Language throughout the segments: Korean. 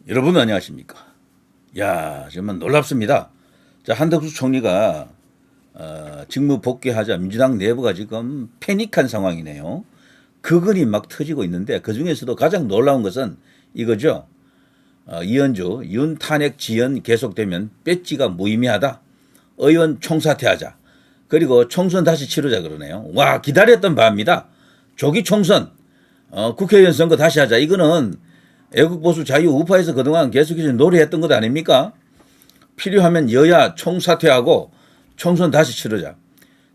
여러분 안녕하십니까? 야, 정말 놀랍습니다. 자, 한덕수 총리가 직무 복귀하자 민주당 내부가 지금 패닉한 상황이네요. 극언이 막 터지고 있는데 그 중에서도 가장 놀라운 것은 이거죠. 이현주 윤 탄핵 지연 계속되면 배지가 무의미하다. 의원 총사퇴하자. 그리고 총선 다시 치르자 그러네요. 와, 기다렸던 바입니다. 조기 총선, 국회의원 선거 다시 하자. 이거는 애국보수 자유 우파에서 그동안 계속해서 노래했던 것 아닙니까? 필요하면 여야 총사퇴하고 총선 다시 치르자.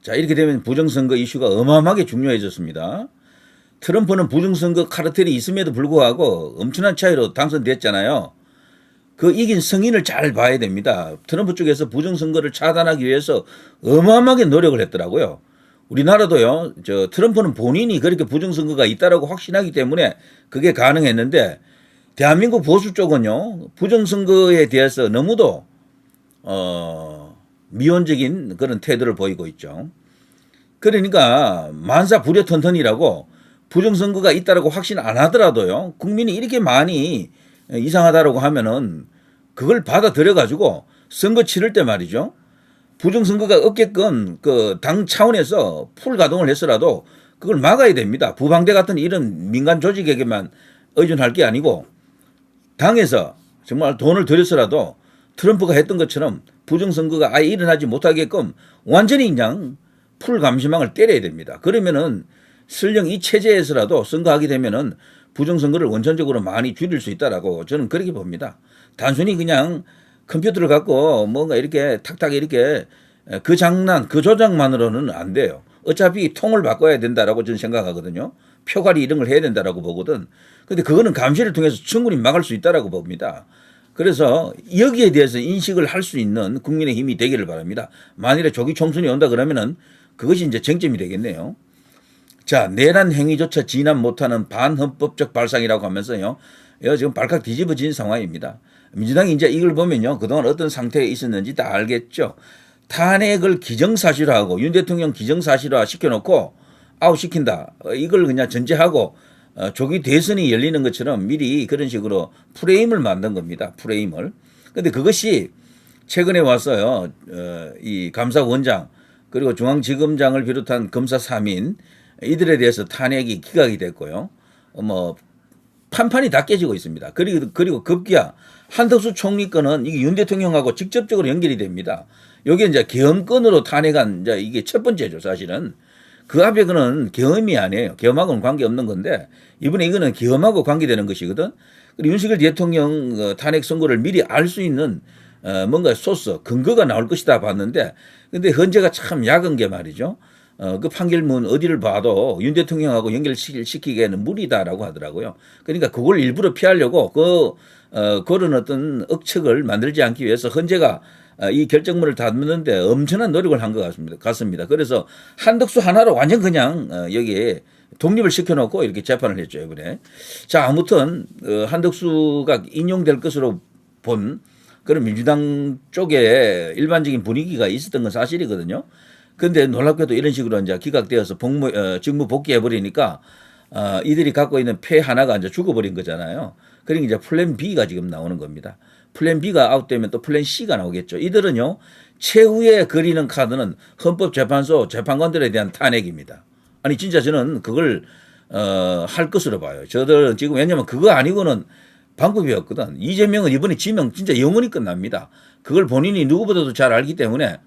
자, 이렇게 되면 부정선거 이슈가 어마어마하게 중요해졌습니다. 트럼프는 부정선거 카르텔이 있음에도 불구하고 엄청난 차이로 당선됐잖아요. 그 이긴 승인을 잘 봐야 됩니다. 트럼프 쪽에서 부정선거를 차단하기 위해서 어마어마하게 노력을 했더라고요. 우리나라도요, 트럼프는 본인이 그렇게 부정선거가 있다라고 확신하기 때문에 그게 가능했는데 대한민국 보수 쪽은요, 부정선거에 대해서 너무도, 미온적인 그런 태도를 보이고 있죠. 그러니까 만사 불여턴턴이라고 부정선거가 있다라고 확신 안 하더라도요, 국민이 이렇게 많이 이상하다라고 하면은 그걸 받아들여 가지고 선거 치를 때 말이죠. 부정선거가 없게끔 그 당 차원에서 풀 가동을 해서라도 그걸 막아야 됩니다. 부방대 같은 이런 민간 조직에게만 의존할 게 아니고 당에서 정말 돈을 들여서라도 트럼프가 했던 것처럼 부정선거가 아예 일어나지 못하게끔 완전히 그냥 풀 감시망을 때려야 됩니다. 그러면은 설령 이 체제에서라도 선거하게 되면은 부정선거를 원천적으로 많이 줄일 수 있다라고 저는 그렇게 봅니다. 단순히 그냥 컴퓨터를 갖고 뭔가 이렇게 탁탁 이렇게 그 장난, 그 조작만으로는 안 돼요. 어차피 통을 바꿔야 된다라고 저는 생각하거든요. 표갈이 이런 걸 해야 된다라고 보거든. 근데 그거는 감시를 통해서 충분히 막을 수 있다라고 봅니다. 그래서 여기에 대해서 인식을 할 수 있는 국민의 힘이 되기를 바랍니다. 만일에 조기 총선이 온다 그러면은 그것이 이제 쟁점이 되겠네요. 자, 내란 행위조차 진압 못하는 반헌법적 발상이라고 하면서요. 지금 발칵 뒤집어진 상황입니다. 민주당이 이제 이걸 보면요. 그동안 어떤 상태에 있었는지 다 알겠죠. 탄핵을 기정사실화하고 윤 대통령 기정사실화 시켜놓고 아웃시킨다. 이걸 그냥 전제하고 조기 대선이 열리는 것처럼 미리 그런 식으로 프레임을 만든 겁니다. 프레임을. 그런데 그것이 최근에 와서요. 이 감사원장 그리고 중앙지검장을 비롯한 검사 3인 이들에 대해서 탄핵이 기각이 됐고요. 뭐 판판이 다 깨지고 있습니다. 그리고 급기야 한덕수 총리 건은 이게 윤 대통령하고 직접적으로 연결이 됩니다. 여기 이제 계엄건으로 탄핵한 이제 이게 첫 번째죠, 사실은. 그 앞에 거는 계엄이 아니에요. 계엄하고는 관계없는 건데 이번에 이거는 계엄하고 관계되는 것이거든. 그리고 윤석열 대통령 탄핵 선고를 미리 알 수 있는 뭔가 소스, 근거가 나올 것이다 봤는데 근데 헌재가 참 약은 게 말이죠. 그 판결문 어디를 봐도 윤 대통령하고 연결시키기에는 무리다라고 하더라고요. 그러니까 그걸 일부러 피하려고 그런 어떤 억측을 만들지 않기 위해서 헌재가 이 결정문을 담는데 엄청난 노력을 한 것 같습니다. 그래서 한덕수 하나로 완전 그냥 여기에 독립을 시켜놓고 이렇게 재판을 했죠, 이번에. 자, 아무튼 한덕수가 인용될 것으로 본 그런 민주당 쪽에 일반적인 분위기가 있었던 건 사실이거든요. 그런데 놀랍게도 이런 식으로 이제 기각되어서 직무 복귀해버리니까 이들이 갖고 있는 패 하나가 이제 죽어버린 거잖아요. 그러니까 이제 플랜 B가 지금 나오는 겁니다. 플랜 B가 아웃되면 또 플랜 C가 나오겠죠. 이들은요, 최후에 그리는 카드는 헌법재판소 재판관들에 대한 탄핵입니다. 아니, 진짜 저는 그걸, 할 것으로 봐요. 저들 지금 왜냐면 그거 아니고는 방법이 없거든. 이재명은 이번에 지명 진짜 영원히 끝납니다. 그걸 본인이 누구보다도 잘 알기 때문에,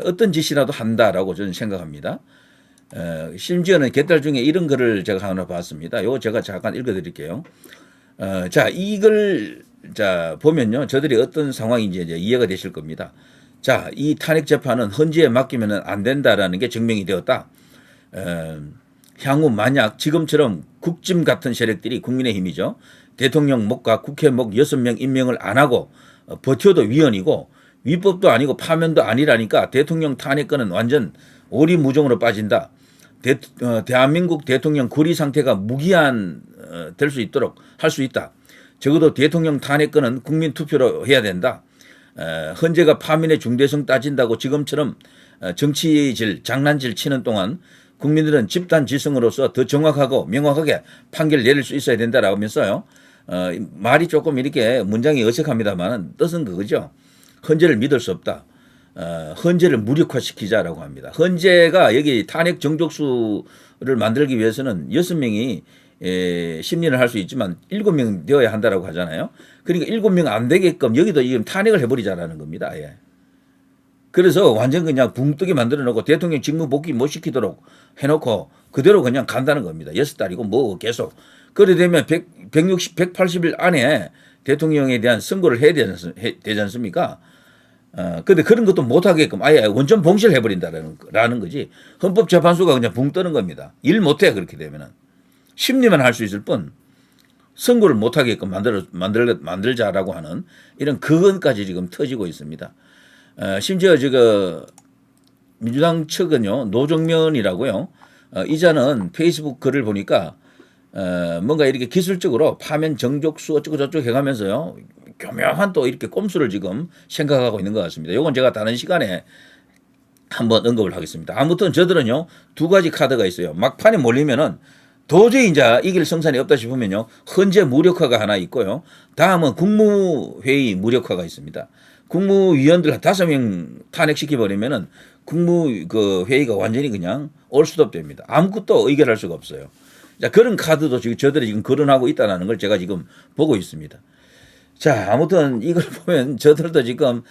어떤 짓이라도 한다라고 저는 생각합니다. 심지어는 개딸 중에 이런 글을 제가 하나 봤습니다. 이거 제가 잠깐 읽어드릴게요. 자, 이걸 보면요. 저들이 어떤 상황인지 이제 이해가 되실 겁니다. 자, 이 탄핵 재판은 헌재에 맡기면 안 된다라는 게 증명이 되었다. 향후 만약 지금처럼 국짐 같은 세력들이 국민의힘이죠. 대통령 목과 국회 목 6명 임명을 안 하고 버텨도 위헌이고 위법도 아니고 파면도 아니라니까 대통령 탄핵권은 완전 오리무중으로 빠진다. 대한민국 대통령 거리 상태가 무기한 될 수 있도록 할 수 있다. 적어도 대통령 탄핵권은 국민 투표로 해야 된다. 헌재가 파면의 중대성 따진다고 지금처럼 정치질, 장난질 치는 동안 국민들은 집단 지성으로서 더 정확하고 명확하게 판결 내릴 수 있어야 된다라고 하면서요. 말이 조금 이렇게 문장이 어색합니다만 뜻은 그거죠. 헌재를 믿을 수 없다. 헌재를 무력화시키자라고 합니다. 헌재가 여기 탄핵 정족수를 만들기 위해서는 6명이 심리를 할 수 있지만 7명 되어야 한다라고 하잖아요. 그러니까 7명 안 되게끔 여기도 지금 탄핵을 해버리자라는 겁니다. 예. 그래서 완전 그냥 붕 뜨게 만들어 놓고 대통령 직무 복귀 못 시키도록 해놓고 그대로 그냥 간다는 겁니다. 6달이고 뭐 계속. 그래 되면 160, 180일 안에 대통령에 대한 선고를 해야 되지 않습니까? 근데 그런 것도 못하게끔 아예 원전 봉쇄를 해버린다라는 거지. 헌법재판소가 그냥 붕 뜨는 겁니다. 일 못해 그렇게 되면은. 심리만 할 수 있을 뿐 선고를 못하게끔 만들자라고 하는 이런 그건까지 지금 터지고 있습니다. 심지어 민주당 측은요, 노정면이라고요. 이자는 페이스북 글을 보니까 뭔가 이렇게 기술적으로 파면 정족수 어쩌고 저쩌고 해가면서요, 교묘한 또 이렇게 꼼수를 지금 생각하고 있는 것 같습니다. 이건 제가 다른 시간에 한번 언급을 하겠습니다. 아무튼 저들은요, 두 가지 카드가 있어요. 막판에 몰리면은 도저히 이제 이길 성산이 없다 싶으면요, 헌재 무력화가 하나 있고요. 다음은 국무회의 무력화가 있습니다. 국무위원들 5명 탄핵시켜버리면은 회의가 완전히 그냥 올수도 됩니다. 아무것도 의결할 수가 없어요. 자, 그런 카드도 지금 저들이 지금 거론하고 있다는 걸 제가 지금 보고 있습니다. 자, 아무튼 이걸 보면 저들도 지금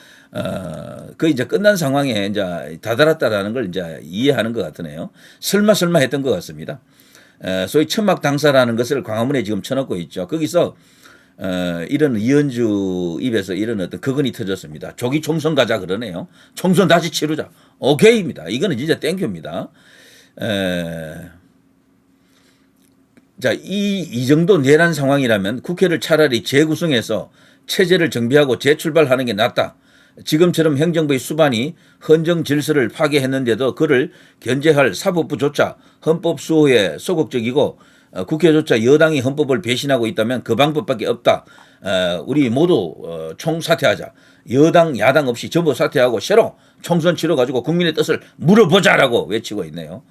거의 이제 끝난 상황에 이제 다다랐다라는 걸 이제 이해하는 것 같으네요. 설마 했던 것 같습니다. 소위 천막 당사라는 것을 광화문에 지금 쳐놓고 있죠. 거기서 이런 이현주 입에서 이런 어떤 그건이 터졌습니다. 조기 총선 가자 그러네요. 총선 다시 치르자. 오케이입니다. 이거는 진짜 땡큐입니다. 자, 이 정도 내란 상황이라면 국회를 차라리 재구성해서 체제를 정비하고 재출발하는 게 낫다. 지금처럼 행정부의 수반이 헌정 질서를 파괴했는데도 그를 견제할 사법부조차 헌법 수호에 소극적이고 국회조차 여당이 헌법을 배신하고 있다면 그 방법밖에 없다. 우리 모두 총사퇴하자. 여당 야당 없이 전부 사퇴하고 새로 총선 치러가지고 국민의 뜻을 물어보자라고 외치고 있네요.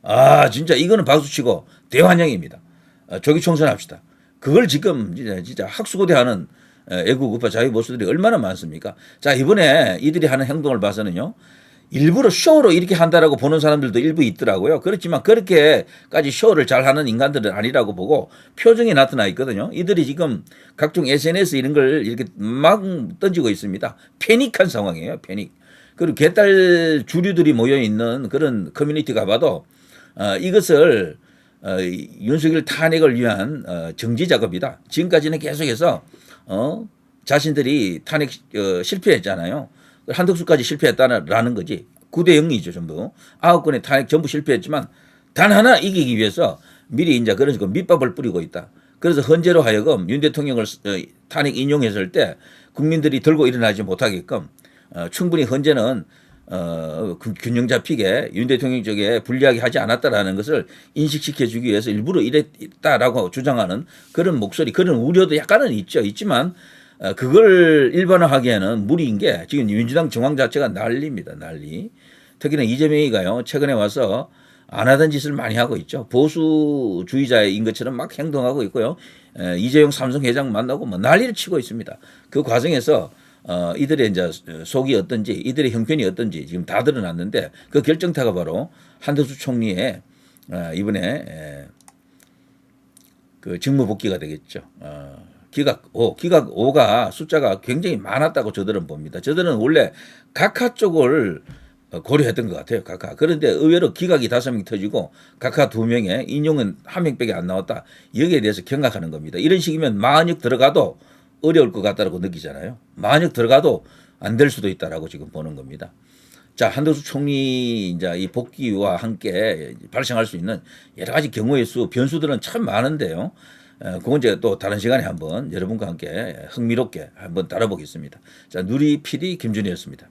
아, 진짜 이거는 박수치고 대환영입니다. 조기 총선합시다. 그걸 지금 진짜 학수고대하는 애국우파 자유보수들이 얼마나 많습니까? 자, 이번에 이들이 하는 행동을 봐서는요, 일부러 쇼로 이렇게 한다라고 보는 사람들도 일부 있더라고요. 그렇지만 그렇게까지 쇼를 잘하는 인간들은 아니라고 보고 표정이 나타나 있거든요. 이들이 지금 각종 SNS 이런 걸 이렇게 막 던지고 있습니다. 패닉한 상황이에요. 패닉. 그리고 개딸 주류들이 모여 있는 그런 커뮤니티가 봐도 이것을 윤석열 탄핵을 위한 정지 작업이다. 지금까지는 계속해서 자신들이 탄핵 실패했잖아요. 한덕수까지 실패했다라는 거지. 9대 0이죠, 전부. 9건의 탄핵 전부 실패했지만 단 하나 이기기 위해서 미리 이제 그런 식으로 밑밥을 뿌리고 있다. 그래서 헌재로 하여금 윤 대통령을 탄핵 인용했을 때 국민들이 들고 일어나지 못하게끔 충분히 헌재는 균형 잡히게 윤 대통령 쪽에 불리하게 하지 않았다라는 것을 인식시켜주기 위해서 일부러 이랬다라고 주장하는 그런 목소리, 그런 우려도 약간은 있지만 그걸 일반화하기에는 무리인 게 지금 민주당 정황 자체가 난리입니다. 난리. 특히나 이재명이가요, 최근에 와서 안 하던 짓을 많이 하고 있죠. 보수주의자인 것처럼 막 행동하고 있고요. 이재용 삼성 회장 만나고 뭐 난리를 치고 있습니다. 그 과정에서 이들의 이제 속이 어떤지, 이들의 형편이 어떤지 지금 다 드러났는데 그 결정타가 바로 한덕수 총리의 이번에 그 직무 복귀가 되겠죠. 기각 5가 숫자가 굉장히 많았다고 저들은 봅니다. 저들은 원래 각하 쪽을 고려했던 것 같아요. 각하. 그런데 의외로 기각이 5명 터지고 각하 2명에 인용은 1명밖에 안 나왔다. 여기에 대해서 경악하는 겁니다. 이런 식이면 만약 들어가도 어려울 것 같다라고 느끼잖아요. 만약 들어가도 안 될 수도 있다라고 지금 보는 겁니다. 자, 한덕수 총리 이제 이 복귀와 함께 발생할 수 있는 여러 가지 경우의 수, 변수들은 참 많은데요. 그건 제가 또 다른 시간에 한번 여러분과 함께 흥미롭게 한번 다뤄보겠습니다. 자, 누리 PD 김준희였습니다.